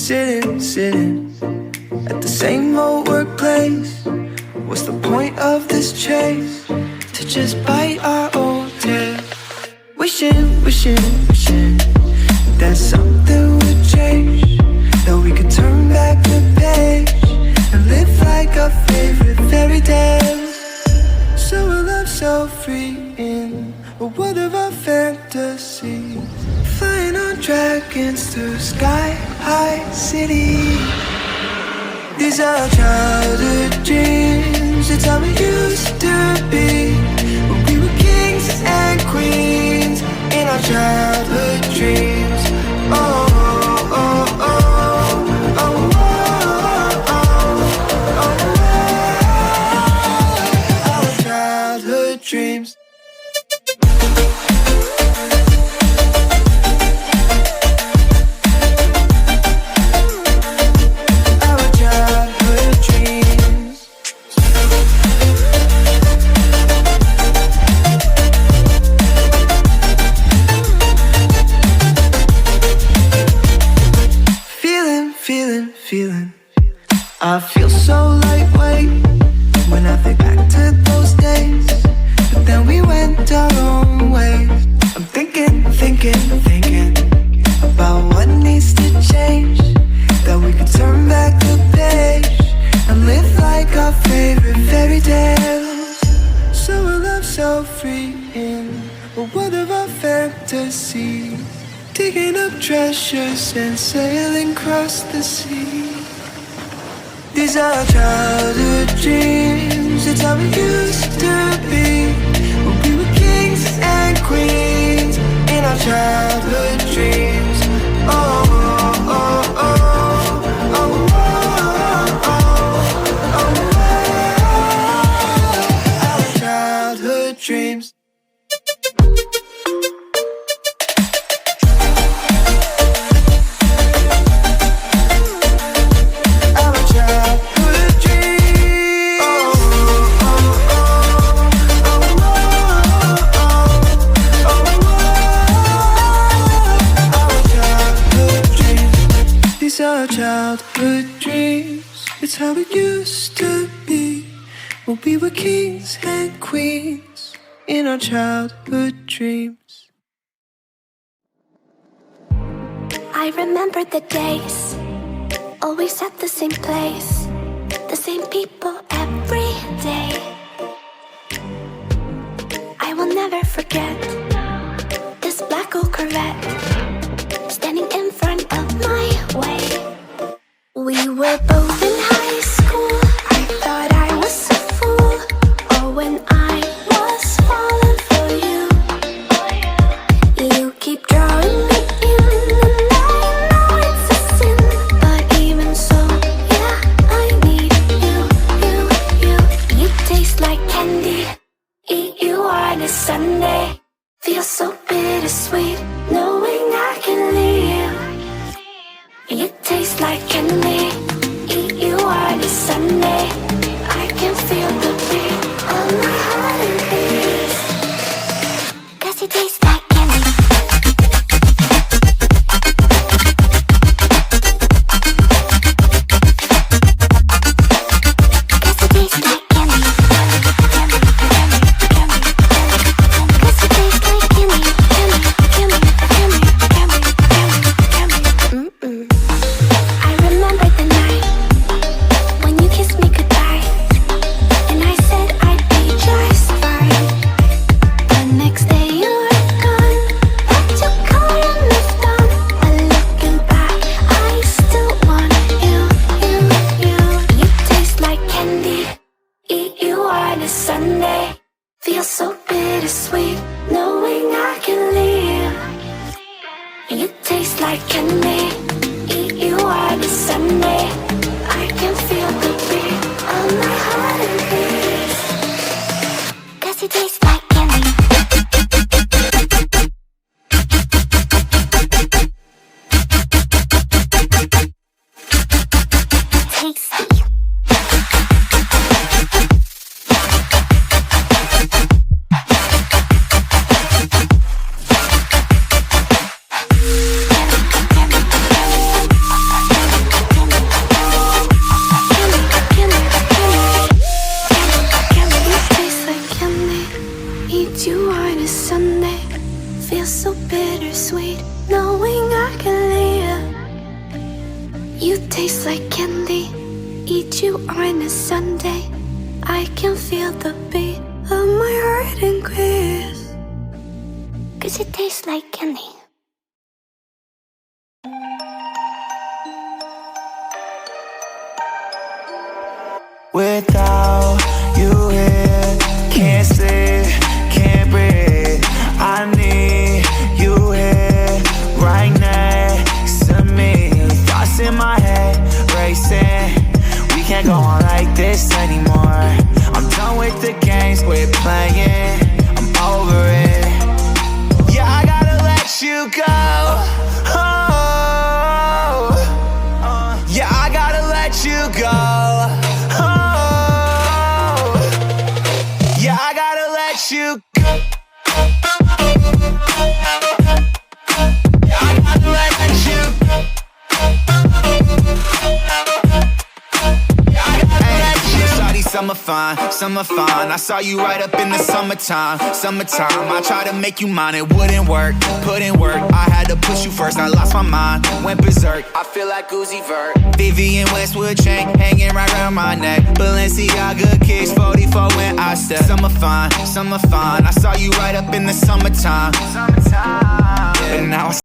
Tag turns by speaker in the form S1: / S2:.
S1: sitting at the same old workplace. What's the point of this chase? To just bite our own tail. Wishing that something would change, that we could turn back the page and live like our favorite fairy tales. So a love so free in a world of our fantasies, flying on dragons through sky-high cities. These are childhood dreams, it's how we used to be when we were kings and queens in our childhood dreams. Oh, oh, oh, oh, oh, oh, oh, our childhood dreams. Feeling, I feel so lightweight when I think back to those days, but then we went our own ways. I'm thinking about what needs to change, that we could turn back the page and live like our favorite fairy tales. So a love so free in a world of our fantasy, digging up treasures and sailing across the sea. These are childhood dreams, it's how we used to be when we were kings and queens in our childhood dreams. Oh, oh, oh, oh, oh, oh, oh, our childhood dreams. Our childhood dreams, it's how it used to be when we were kings and queens in our childhood dreams.
S2: I remember the days, always at the same place, the same people every day. I will never forget this black old Corvette standing in front of my way. We were both in high school, I thought I was a fool. Oh, when I was falling for you, you keep drawing me in, and I know it's a sin, but even so, yeah, I need you. You taste like candy, eat you on a Sunday. Feel so bittersweet, knowing I can leave. You taste like candy, eat you on a Sunday. I can feel the beat on my heart and beats, 'cause you taste like candy. a Sunday, I can feel the beat of my heart increase. 'Cause it tastes like candy.
S1: Without you here, can't sleep, can't breathe. I need you here, right next to me. Thoughts in my head, racing. We can't go on like this anymore. I'm done with the games we're playing, I'm over it. Yeah, I gotta let you go. Oh, yeah, I gotta let you go. Yeah, I gotta let you go. Yeah, I gotta let you go. Yeah, I gotta let you. Shawty, summer fine. I saw you right up in the summertime. I tried to make you mine, it wouldn't work. Put in work, I had to push you first. I lost my mind, went berserk. I feel like Uzi Vert. Vivian Westwood chain hanging right around my neck. Balenciaga kicks 44 when I step. Summer fine. I saw you right up in the summertime. But now I